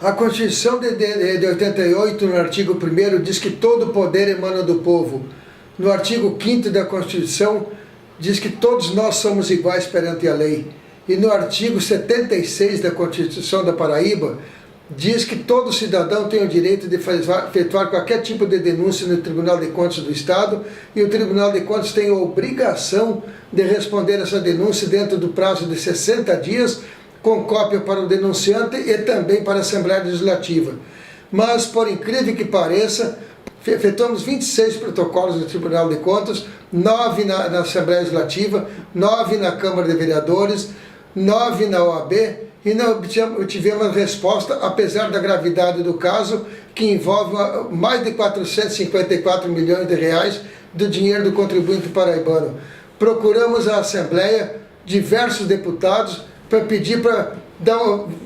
A Constituição de 88, no artigo 1º, diz que todo poder emana do povo. No artigo 5º da Constituição, diz que todos nós somos iguais perante a lei. E no artigo 76 da Constituição da Paraíba, diz que todo cidadão tem o direito de efetuar qualquer tipo de denúncia no Tribunal de Contas do Estado, e o Tribunal de Contas tem a obrigação de responder essa denúncia dentro do prazo de 60 dias, com cópia para o denunciante e também para a Assembleia Legislativa. Mas, por incrível que pareça, efetuamos 26 protocolos no Tribunal de Contas, 9 na Assembleia Legislativa, 9 na Câmara de Vereadores, 9 na OAB, e não tivemos resposta, apesar da gravidade do caso, que envolve mais de 454 milhões de reais do dinheiro do contribuinte paraibano. Procuramos a Assembleia, diversos deputados, para pedir para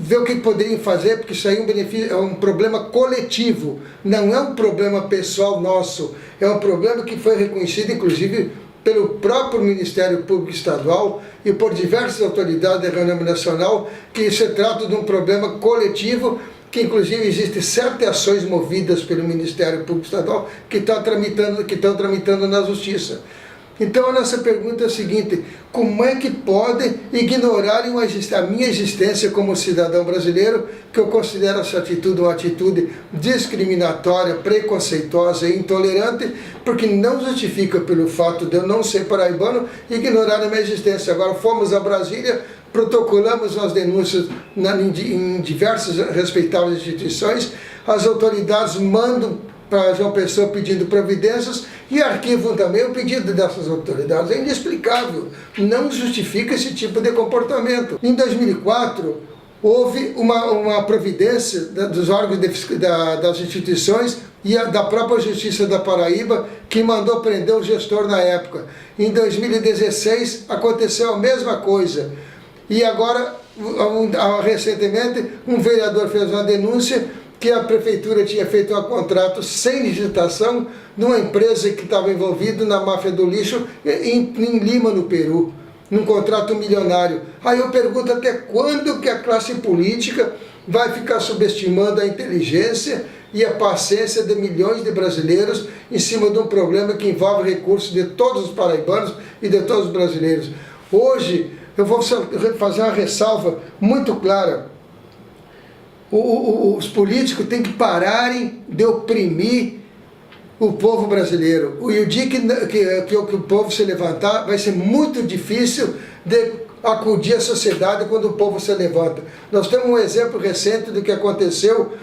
ver o que poderiam fazer, porque isso aí é um problema coletivo, não é um problema pessoal nosso, é um problema que foi reconhecido, inclusive, pelo próprio Ministério Público Estadual e por diversas autoridades da renome nacional, que se trata de um problema coletivo, que inclusive existem 7 ações movidas pelo Ministério Público Estadual que estão tramitando na Justiça. Então a nossa pergunta é a seguinte: como é que podem ignorarem a minha existência como cidadão brasileiro, que eu considero essa atitude uma atitude discriminatória, preconceituosa e intolerante, porque não justifica pelo fato de eu não ser paraibano ignorar a minha existência. Agora fomos a Brasília, protocolamos as denúncias em diversas respeitáveis instituições, as autoridades mandam para João Pessoa pedindo providências e arquivam também o pedido dessas autoridades. É inexplicável, não justifica esse tipo de comportamento. Em 2004, houve uma providência dos órgãos das instituições e da própria Justiça da Paraíba, que mandou prender o gestor na época. Em 2016, aconteceu a mesma coisa. E agora, recentemente, um vereador fez uma denúncia que a prefeitura tinha feito um contrato sem licitação numa empresa que estava envolvida na máfia do lixo em Lima, no Peru, num contrato milionário. Aí eu pergunto, até quando que a classe política vai ficar subestimando a inteligência e a paciência de milhões de brasileiros em cima de um problema que envolve recursos de todos os paraibanos e de todos os brasileiros? Hoje, eu vou fazer uma ressalva muito clara. Os políticos têm que pararem de oprimir o povo brasileiro. E o dia que o povo se levantar, vai ser muito difícil de acudir à sociedade quando o povo se levanta. Nós temos um exemplo recente do que aconteceu,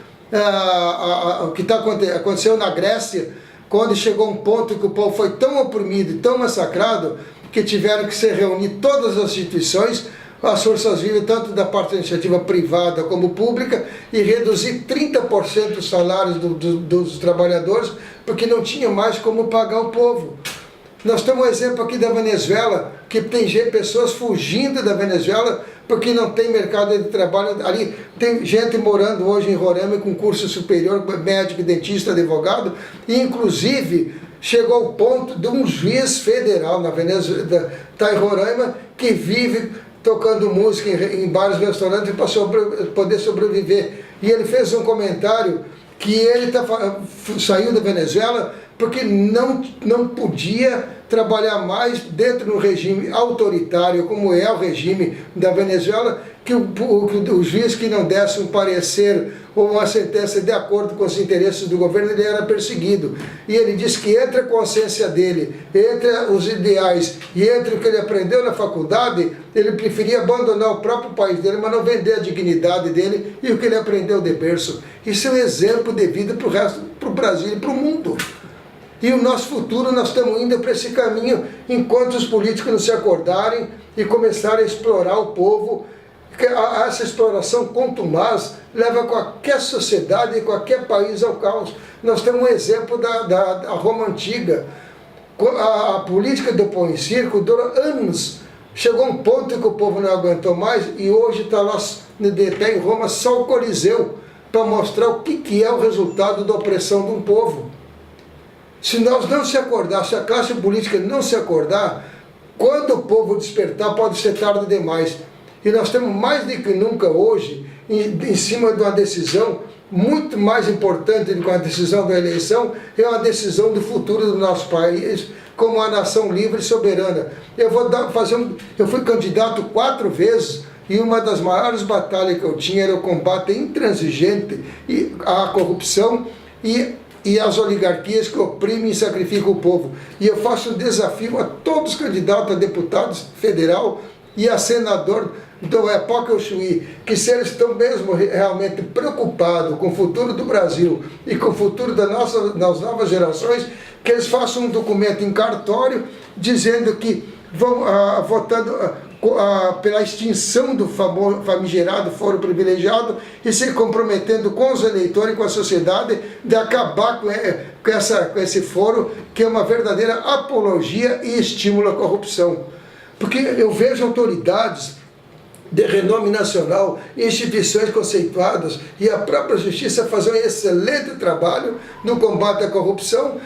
aconteceu na Grécia, quando chegou um ponto que o povo foi tão oprimido e tão massacrado, que tiveram que se reunir todas as instituições, as forças vivas, tanto da parte da iniciativa privada como pública, e reduzir 30% os salários dos trabalhadores, porque não tinha mais como pagar o povo. Nós temos um exemplo aqui da Venezuela, que tem pessoas fugindo da Venezuela porque não tem mercado de trabalho. Ali tem gente morando hoje em Roraima com curso superior, médico, dentista, advogado, e inclusive chegou ao ponto de um juiz federal na Venezuela, está em Roraima, que vive tocando música em bares e restaurantes para poder sobreviver. E ele fez um comentário que ele saiu da Venezuela porque não podia trabalhar mais dentro de um regime autoritário, como é o regime da Venezuela, que o juiz que não desse um parecer ou uma sentença de acordo com os interesses do governo, ele era perseguido. E ele disse que entre a consciência dele, entre os ideais e entre o que ele aprendeu na faculdade, ele preferia abandonar o próprio país dele, mas não vender a dignidade dele e o que ele aprendeu de berço. Isso é um exemplo de vida para o resto, para o Brasil e para o mundo. E o nosso futuro, nós estamos indo para esse caminho, enquanto os políticos não se acordarem e começarem a explorar o povo. Essa exploração contumaz leva qualquer sociedade e qualquer país ao caos. Nós temos um exemplo da Roma Antiga. A política do pão em circo durou anos. Chegou um ponto que o povo não aguentou mais e hoje está lá de pé em Roma só o Coliseu, para mostrar o que é o resultado da opressão de um povo. Se nós não se acordar, se a classe política não se acordar, quando o povo despertar pode ser tarde demais. E nós temos mais do que nunca hoje em cima de uma decisão muito mais importante do que a decisão da eleição, é uma decisão do futuro do nosso país como uma nação livre e soberana. Eu fui candidato 4 vezes e uma das maiores batalhas que eu tinha era o combate intransigente à corrupção e às oligarquias que oprimem e sacrificam o povo. E eu faço um desafio a todos os candidatos a deputado federal e a senador do Epoca Ushuí, que se eles estão mesmo realmente preocupados com o futuro do Brasil e com o futuro das novas gerações, que eles façam um documento em cartório dizendo que vão votando pela extinção do famigerado foro privilegiado e se comprometendo com os eleitores e com a sociedade de acabar com esse foro, que é uma verdadeira apologia e estímulo à corrupção. Porque eu vejo autoridades de renome nacional, instituições conceituadas e a própria justiça fazer um excelente trabalho no combate à corrupção,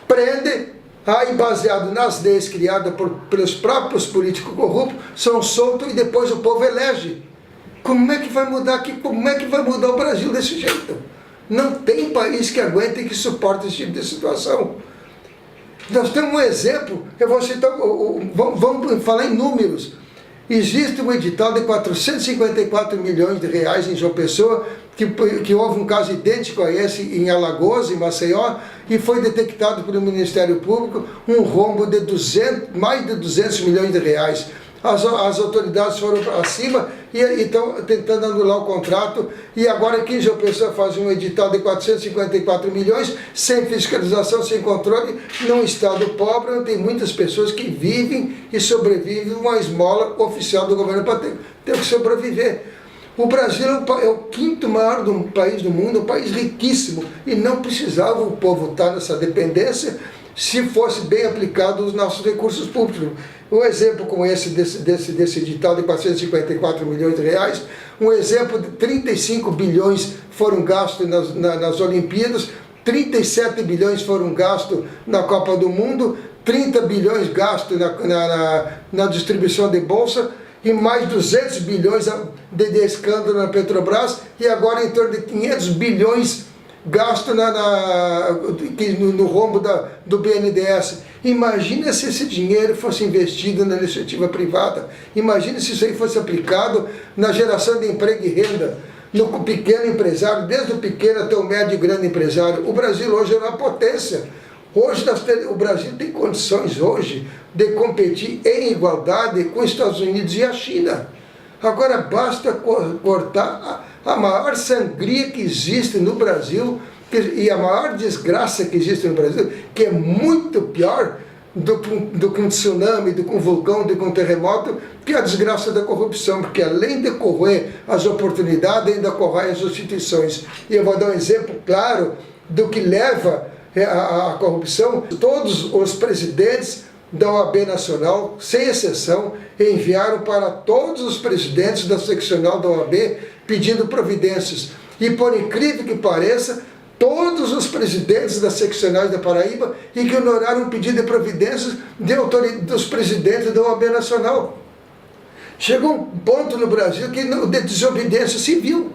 prende, aí baseado nas leis criadas pelos próprios políticos corruptos, são soltos e depois o povo elege. Como é que vai mudar aqui? Como é que vai mudar o Brasil desse jeito? Não tem país que aguente e que suporte esse tipo de situação. Nós temos um exemplo, eu vou citar, vamos falar em números. Existe um edital de 454 milhões de reais em João Pessoa, que houve um caso idêntico a esse em Alagoas, em Maceió, e foi detectado pelo Ministério Público um rombo de mais de 200 milhões de reais. As autoridades foram para cima e estão tentando anular o contrato, e agora aqui em João Pessoa faz um edital de 454 milhões, sem fiscalização, sem controle, num estado pobre, onde tem muitas pessoas que vivem e sobrevivem uma esmola oficial do governo para ter que sobreviver. O Brasil é o 5º maior país do mundo, um país riquíssimo, e não precisava o povo estar nessa dependência se fosse bem aplicado os nossos recursos públicos. Um exemplo como esse desse edital de 454 milhões de reais, um exemplo de 35 bilhões foram gastos nas Olimpíadas, 37 bilhões foram gastos na Copa do Mundo, 30 bilhões gastos na distribuição de bolsa, e mais 200 bilhões de escândalo na Petrobras, e agora em torno de 500 bilhões gasto no rombo do BNDES. Imagina se esse dinheiro fosse investido na iniciativa privada. Imagina se isso aí fosse aplicado na geração de emprego e renda, no pequeno empresário, desde o pequeno até o médio e grande empresário. O Brasil hoje é uma potência. Hoje o Brasil tem condições hoje de competir em igualdade com os Estados Unidos e a China. Agora basta cortar a maior sangria que existe no Brasil e a maior desgraça que existe no Brasil, que é muito pior do que um tsunami, do que um vulcão, do que um terremoto, que é a desgraça da corrupção, porque além de corroer as oportunidades, ainda corrói as instituições. E eu vou dar um exemplo claro do que leva a corrupção. Todos os presidentes da OAB Nacional, sem exceção, enviaram para todos os presidentes da seccional da OAB pedindo providências. E por incrível que pareça, todos os presidentes das seccionais da Paraíba ignoraram o pedido de providências dos presidentes da OAB Nacional. Chegou um ponto no Brasil de desobediência civil.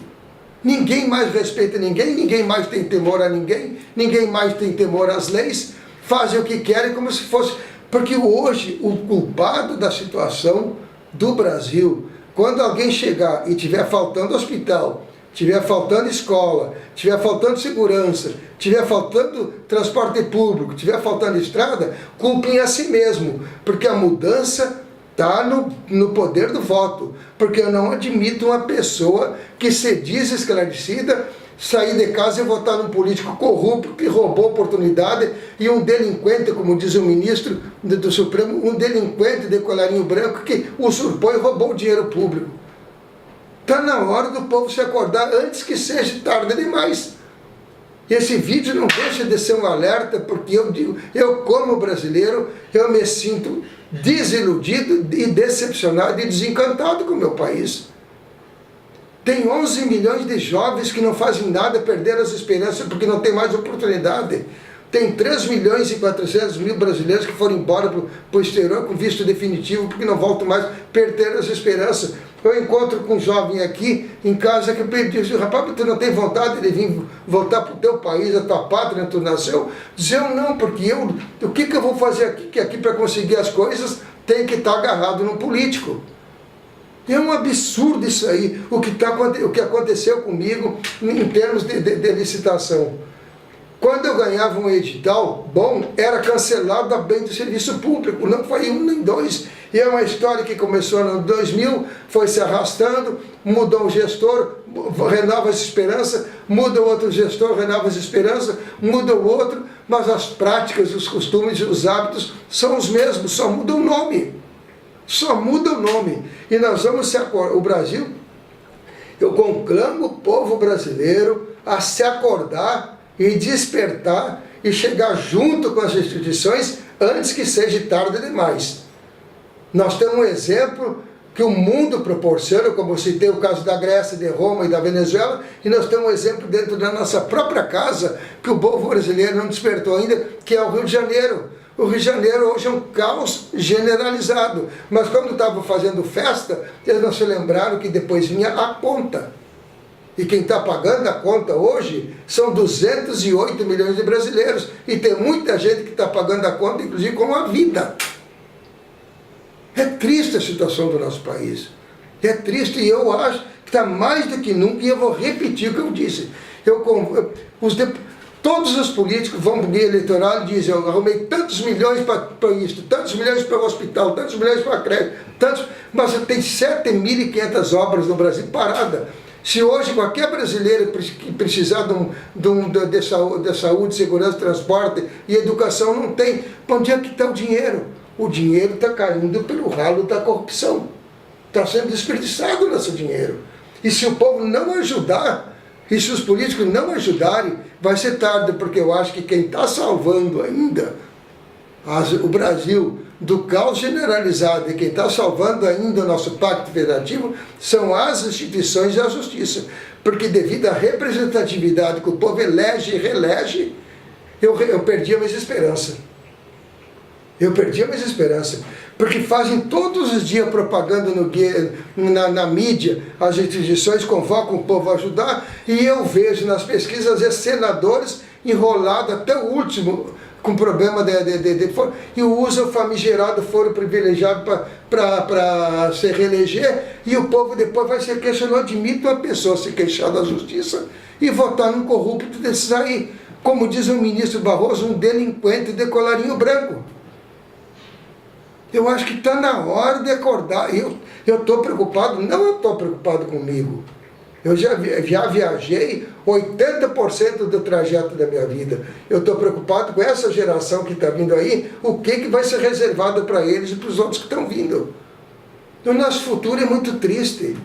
Ninguém mais respeita ninguém mais tem temor a ninguém mais tem temor às leis, fazem o que querem como se fosse... Porque hoje o culpado da situação do Brasil, quando alguém chegar e estiver faltando hospital, estiver faltando escola, estiver faltando segurança, estiver faltando transporte público, estiver faltando estrada, culpem a si mesmo, porque a mudança está no poder do voto. Porque eu não admito uma pessoa que se diz esclarecida sair de casa e votar num político corrupto que roubou oportunidade e um delinquente, como diz o ministro do Supremo, um delinquente de colarinho branco que usurpou e roubou o dinheiro público. Está na hora do povo se acordar antes que seja tarde demais. Esse vídeo não deixa de ser um alerta, porque eu digo, eu como brasileiro, eu me sinto desiludido e decepcionado e desencantado com o meu país. Tem 11 milhões de jovens que não fazem nada, perderam as esperanças porque não tem mais oportunidade. Tem 3 milhões e 400 mil brasileiros que foram embora para o exterior com visto definitivo porque não voltam mais, perderam as esperanças. Eu encontro com um jovem aqui em casa que diz, rapaz, tu não tem vontade de vir voltar para o teu país, a tua pátria onde tu nasceu? Diz eu não, porque o que eu vou fazer aqui? Que aqui para conseguir as coisas tem que estar agarrado num político. É um absurdo isso aí, o que aconteceu comigo em termos de licitação. Quando eu ganhava um edital bom, era cancelado a bem do serviço público, não foi um nem dois. E é uma história que começou no 2000, foi se arrastando, mudou o gestor, renova as esperanças, muda o outro gestor, renova as esperanças, muda o outro, mas as práticas, os costumes, os hábitos são os mesmos, só muda o nome. Só muda o nome. E nós vamos o Brasil, eu conclamo o povo brasileiro a se acordar e despertar e chegar junto com as instituições antes que seja tarde demais. Nós temos um exemplo que o mundo proporciona, como eu citei o caso da Grécia, de Roma e da Venezuela, e nós temos um exemplo dentro da nossa própria casa, que o povo brasileiro não despertou ainda, que é o Rio de Janeiro. O Rio de Janeiro hoje é um caos generalizado, mas quando estavam fazendo festa, eles não se lembraram que depois vinha a conta. E quem está pagando a conta hoje são 208 milhões de brasileiros, e tem muita gente que está pagando a conta, inclusive com a vida. É triste a situação do nosso país, é triste, e eu acho que está mais do que nunca, e eu vou repetir o que eu disse. Todos os políticos vão para o guia eleitoral e dizem, eu arrumei tantos milhões para isso, tantos milhões para o hospital, tantos milhões para a creche, mas tem 7.500 obras no Brasil paradas. Se hoje qualquer brasileiro que precisar de saúde, segurança, transporte e educação não tem, onde é que está o dinheiro? O dinheiro está caindo pelo ralo da corrupção. Está sendo desperdiçado o nosso dinheiro. E se o povo não ajudar, e se os políticos não ajudarem, vai ser tarde, porque eu acho que quem está salvando ainda o Brasil do caos generalizado, e quem está salvando ainda o nosso pacto federativo são as instituições e a justiça. Porque devido à representatividade que o povo elege e reelege, eu perdi a minha esperança. Eu perdi a minha esperança, porque fazem todos os dias propaganda na mídia, as instituições convocam o povo a ajudar, e eu vejo nas pesquisas, às vezes, senadores enrolados até o último, com problema e usa o famigerado foro privilegiado para se reeleger, e o povo depois vai se queixar. Não admite uma pessoa se queixar da justiça e votar num corrupto desses aí, como diz o ministro Barroso, um delinquente de colarinho branco. Eu acho que está na hora de acordar. Eu estou preocupado, não eu estou preocupado comigo. Eu já viajei 80% do trajeto da minha vida. Eu estou preocupado com essa geração que está vindo aí, o que vai ser reservado para eles e para os outros que estão vindo. O nosso futuro é muito triste.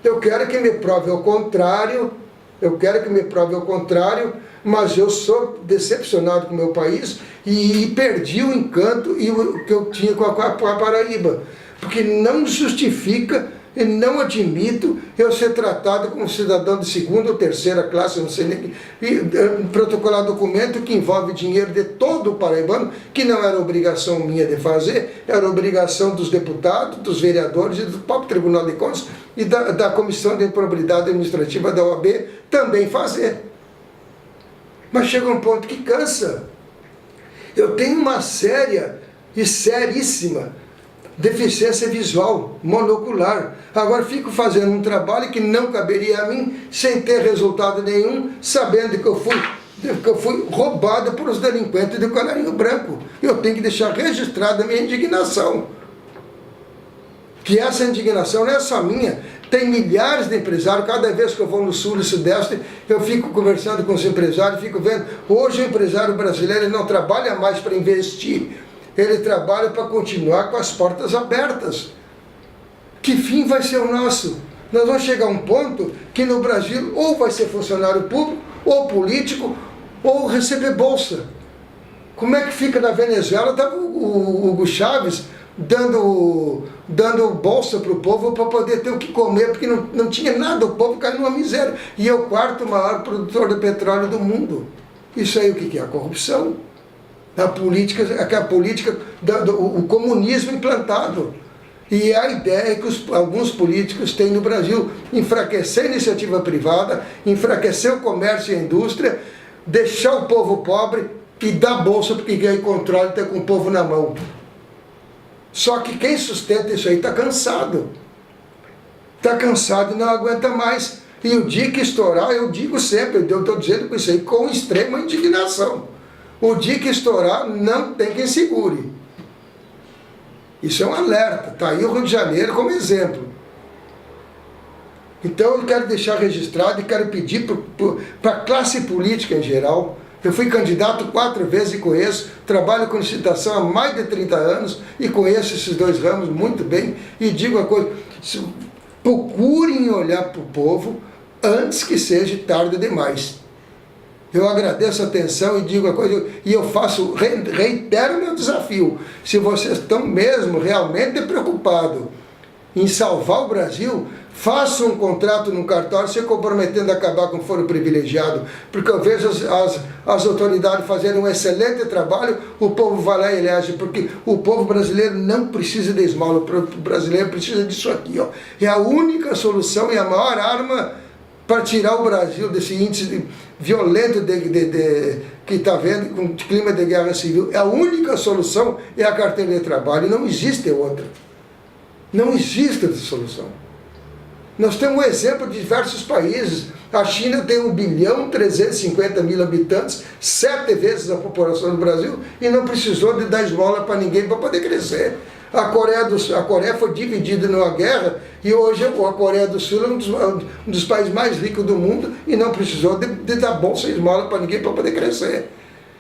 Eu quero que me prove ao contrário, mas eu sou decepcionado com o meu país e perdi o encanto que eu tinha com a Paraíba. Porque não justifica e não admito eu ser tratado como cidadão de segunda ou terceira classe, não sei nem, e protocolar documento que envolve dinheiro de todo o paraibano, que não era obrigação minha de fazer, era obrigação dos deputados, dos vereadores e do próprio Tribunal de Contas e da Comissão de Improbidade Administrativa da OAB também fazer. Mas chega um ponto que cansa. Eu tenho uma séria e seríssima deficiência visual, monocular. Agora fico fazendo um trabalho que não caberia a mim, sem ter resultado nenhum, sabendo que eu fui roubado por os delinquentes de colarinho branco. Eu tenho que deixar registrada a minha indignação. Que essa indignação não é só minha, tem milhares de empresários. Cada vez que eu vou no sul e sudeste, eu fico conversando com os empresários, fico vendo, hoje o empresário brasileiro não trabalha mais para investir, ele trabalha para continuar com as portas abertas. Que fim vai ser o nosso? Nós vamos chegar a um ponto que no Brasil ou vai ser funcionário público, ou político, ou receber bolsa. Como é que fica na Venezuela? Estava o Hugo Chávez dando bolsa para o povo para poder ter o que comer, porque não tinha nada, o povo caiu numa miséria. E é o quarto maior produtor de petróleo do mundo. Isso aí o que é? A corrupção. A política, o comunismo implantado. E a ideia que alguns políticos têm no Brasil: enfraquecer a iniciativa privada, enfraquecer o comércio e a indústria, deixar o povo pobre e dar bolsa porque ganha controle e está com o povo na mão. Só que quem sustenta isso aí está cansado. Está cansado e não aguenta mais. E o dia que estourar, eu digo sempre, eu estou dizendo isso aí com extrema indignação. O dia que estourar, não tem quem segure. Isso é um alerta. Está aí o Rio de Janeiro como exemplo. Então eu quero deixar registrado e quero pedir para a classe política em geral. Eu fui candidato 4 vezes e conheço, trabalho com licitação há mais de 30 anos e conheço esses 2 ramos muito bem. E digo a coisa: procurem olhar para o povo antes que seja tarde demais. Eu agradeço a atenção e digo a coisa, e eu reitero meu desafio: se vocês estão mesmo realmente preocupados em salvar o Brasil, façam um contrato no cartório se comprometendo a acabar com o foro privilegiado, porque eu vejo as autoridades fazendo um excelente trabalho, o povo vai lá e elege, porque o povo brasileiro não precisa de esmola, o brasileiro precisa disso aqui, ó. É a única solução e a maior arma para tirar o Brasil desse índice violento que está vendo, com clima de guerra civil. A única solução é a carteira de trabalho, não existe outra. Não existe outra solução. Nós temos um exemplo de diversos países. A China tem 1.350.000 habitantes, 7 vezes a população do Brasil, e não precisou de dar esmola para ninguém para poder crescer. A Coreia foi dividida numa guerra e hoje a Coreia do Sul é um dos países mais ricos do mundo e não precisou de dar bolsa e esmola para ninguém para poder crescer.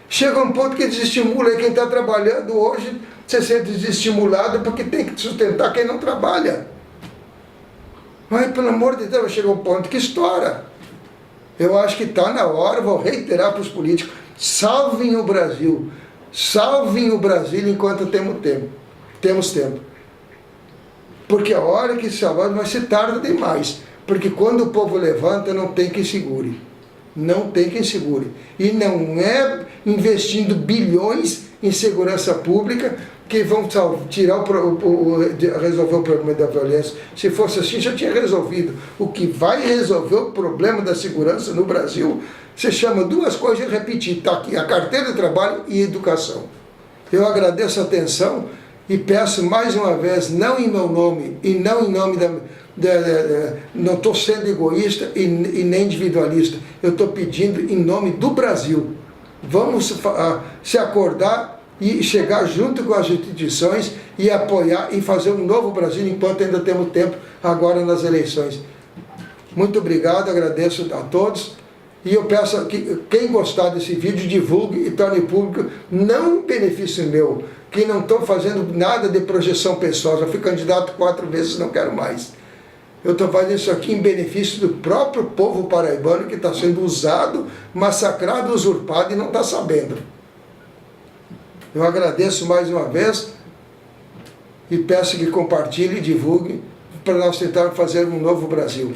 Chega um ponto que desestimula, e quem está trabalhando hoje se sente desestimulado porque tem que sustentar quem não trabalha. Mas, pelo amor de Deus, chega um ponto que estoura. Eu acho que está na hora, vou reiterar para os políticos: salvem o Brasil. Salvem o Brasil enquanto temos tempo. Porque a hora que salvar vai ser tarde demais. Porque quando o povo levanta, não tem quem segure. Não tem quem segure. E não é investindo bilhões em segurança pública que vão resolver o problema da violência. Se fosse assim, já tinha resolvido. O que vai resolver o problema da segurança no Brasil, se chama 2 coisas, e repetir, está aqui: a carteira de trabalho e educação. Eu agradeço a atenção e peço mais uma vez, não em meu nome e não em nome não estou sendo egoísta e nem individualista, eu estou pedindo em nome do Brasil. Vamos se acordar e chegar junto com as instituições e apoiar e fazer um novo Brasil enquanto ainda temos tempo agora nas eleições. Muito obrigado, agradeço a todos. E eu peço que quem gostar desse vídeo divulgue e torne público, não um benefício meu, que não estou fazendo nada de projeção pessoal, já fui candidato 4 vezes, não quero mais. Eu estou fazendo isso aqui em benefício do próprio povo paraibano que está sendo usado, massacrado, usurpado e não está sabendo. Eu agradeço mais uma vez e peço que compartilhe e divulgue para nós tentarmos fazer um novo Brasil.